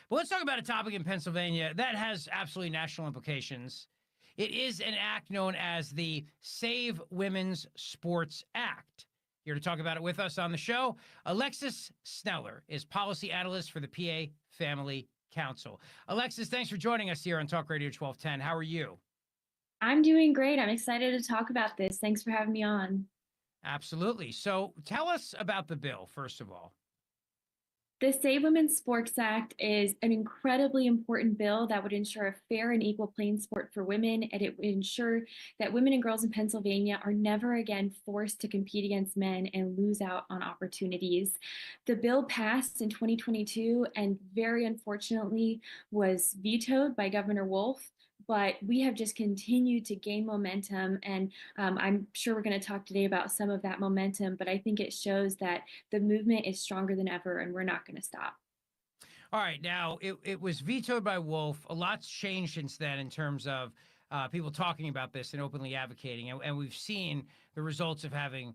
But let's talk about a topic in Pennsylvania that has absolutely national implications. It is an act known as the Save Women's Sports Act. Here to talk about it with us on the show, Alexis Sneller is policy analyst for the PA Family Council. Alexis, thanks for joining us here on Talk Radio 1210. How are you? I'm doing great. I'm excited to talk about this. Thanks for having me on. Absolutely. So tell us about the bill, first of all. The Save Women's Sports Act is an incredibly important bill that would ensure a fair and equal playing sport for women, and it would ensure that women and girls in Pennsylvania are never again forced to compete against men and lose out on opportunities. The bill passed in 2022 and very unfortunately was vetoed by Governor Wolf. But we have just continued to gain momentum. And I'm sure we're going to talk today about some of that momentum, but I think it shows that the movement is stronger than ever and we're not going to stop. All right. Now, it was vetoed by Wolf. A lot's changed since then in terms of people talking about this and openly advocating. And we've seen the results of having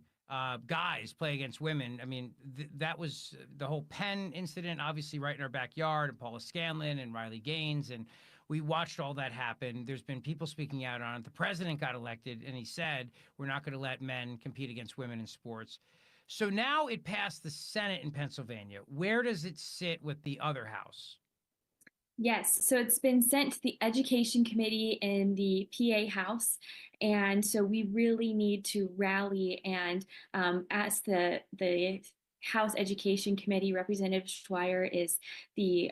guys play against women. I mean, that was the whole Penn incident, obviously right in our backyard, and Paula Scanlon and Riley Gaines. And we watched all that happen. There's been people speaking out on it. The president got elected, and he said, we're not going to let men compete against women in sports. So now it passed the Senate in Pennsylvania. Where does it sit with the other house? Yes, so it's been sent to the Education Committee in the PA House, and so we really need to rally and ask the House Education Committee. Representative Schweier is the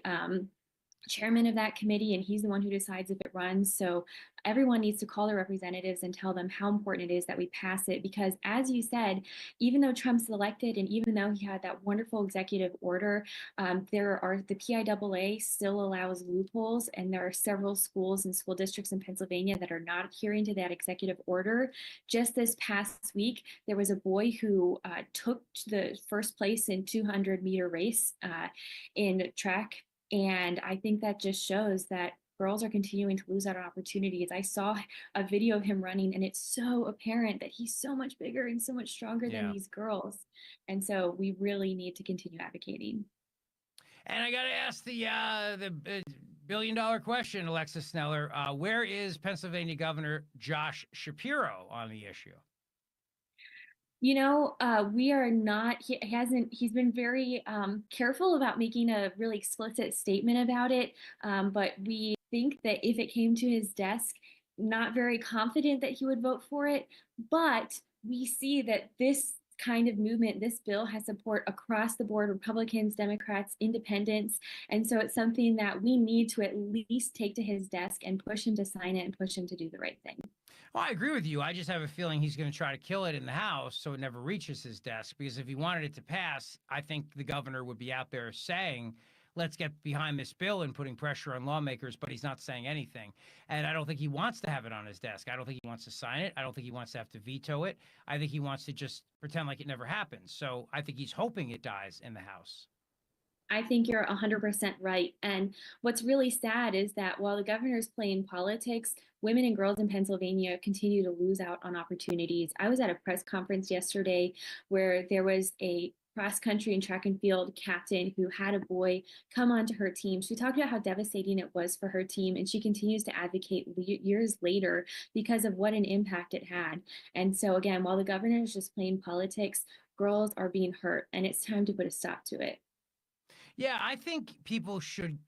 chairman of that committee, and he's the one who decides if it runs. So everyone needs to call their representatives and tell them how important it is that we pass it, because as you said, even though Trump's elected and even though he had that wonderful executive order, the PIAA still allows loopholes, and there are several schools and school districts in Pennsylvania that are not adhering to that executive order. Just this past week, there was a boy who took the first place in 200-meter race in track. And I think that just shows that girls are continuing to lose out on opportunities. I saw a video of him running, and it's so apparent that he's so much bigger and so much stronger than these girls. And so we really need to continue advocating. And I got to ask the billion-dollar question, Alexis Sneller. Where is Pennsylvania Governor Josh Shapiro on the issue? You know, we are not, he's been very careful about making a really explicit statement about it. But we think that if it came to his desk, not very confident that he would vote for it. But we see that this kind of movement, this bill has support across the board, Republicans, Democrats, independents. And so it's something that we need to at least take to his desk and push him to sign it and push him to do the right thing. Well, I agree with you. I just have a feeling he's going to try to kill it in the House so it never reaches his desk, because if he wanted it to pass, I think the governor would be out there saying, let's get behind this bill and putting pressure on lawmakers, but he's not saying anything. And I don't think he wants to have it on his desk. I don't think he wants to sign it. I don't think he wants to have to veto it. I think he wants to just pretend like it never happened. So I think he's hoping it dies in the House. I think you're 100% right. And what's really sad is that while the governor's playing politics, women and girls in Pennsylvania continue to lose out on opportunities. I was at a press conference yesterday where there was a cross country and track and field captain who had a boy come onto her team. She talked about how devastating it was for her team, and she continues to advocate years later because of what an impact it had. And so again, while the governor is just playing politics, girls are being hurt, and it's time to put a stop to it. Yeah, I think people should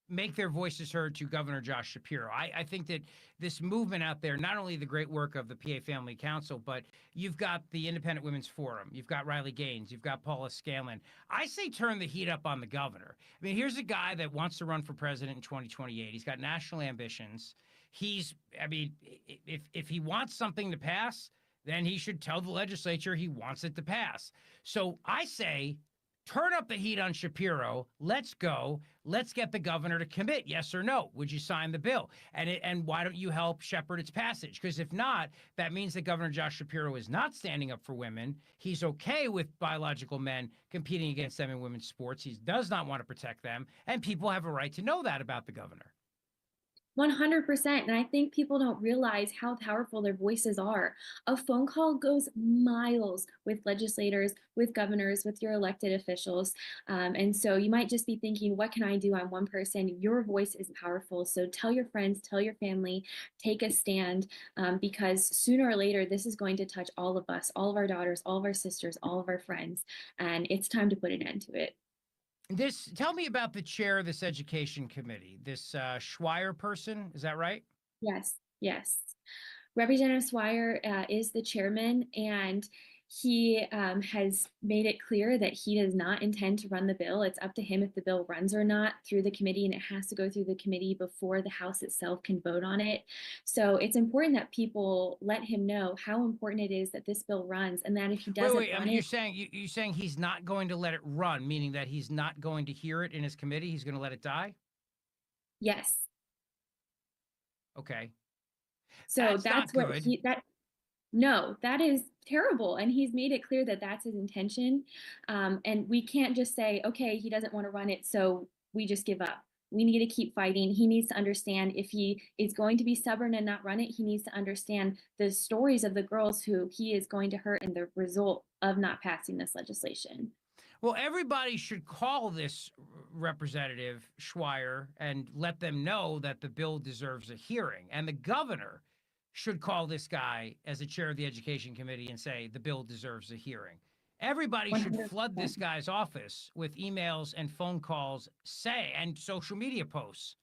make their voices heard to Governor Josh Shapiro. I think that this movement out there, not only the great work of the PA Family Council, but you've got the Independent Women's Forum, you've got Riley Gaines, you've got Paula Scanlon. I say turn the heat up on the governor. I mean, here's a guy that wants to run for president in 2028. He's got national ambitions. If he wants something to pass, then he should tell the legislature he wants it to pass. So I say, turn up the heat on Shapiro. Let's go. Let's get the governor to commit. Yes or no? Would you sign the bill? And why don't you help shepherd its passage? Because if not, that means that Governor Josh Shapiro is not standing up for women. He's okay with biological men competing against them in women's sports. He does not want to protect them. And people have a right to know that about the governor. 100%. And I think people don't realize how powerful their voices are. A phone call goes miles with legislators, with governors, with your elected officials. And so you might just be thinking, what can I do? I'm one person. Your voice is powerful. So tell your friends, tell your family, take a stand, because sooner or later, this is going to touch all of us, all of our daughters, all of our sisters, all of our friends. And it's time to put an end to it. This tell me about the chair of this education committee, this Schweier person. Is that right? Yes, yes. Representative Swire is the chairman, and he has made it clear that he does not intend to run the bill. It's up to him if the bill runs or not through the committee, and it has to go through the committee before the House itself can vote on it. So it's important that people let him know how important it is that this bill runs, and that if he Wait, doesn't wait. I run mean, it, you're saying he's not going to let it run, meaning that he's not going to hear it in his committee. He's going to let it die. yes. Okay, So that's that's not what good. he that No, that is terrible. And he's made it clear that that's his intention. And we can't just say, okay, he doesn't want to run it, so we just give up. We need to keep fighting. He needs to understand if he is going to be stubborn and not run it, he needs to understand the stories of the girls who he is going to hurt and the result of not passing this legislation. Well, everybody should call this Representative Schweier and let them know that the bill deserves a hearing. And the governor should call this guy as a chair of the education committee and say the bill deserves a hearing. Everybody should flood 100%. this guy's office with emails and phone calls, and social media posts.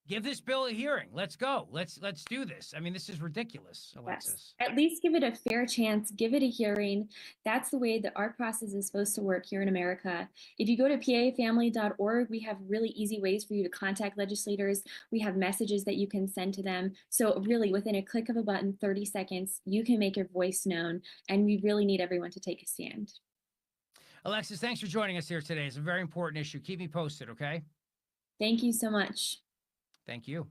Give this bill a hearing. Let's go. Let's do this. I mean, this is ridiculous, Yes. Alexis. At least give it a fair chance, give it a hearing. That's the way that our process is supposed to work here in America. If you go to pafamily.org, we have really easy ways for you to contact legislators. We have messages that you can send to them. So, really, within a click of a button, 30 seconds, you can make your voice known. And we really need everyone to take a stand. Alexis, thanks for joining us here today. It's a very important issue. Keep me posted, okay? Thank you so much. Thank you.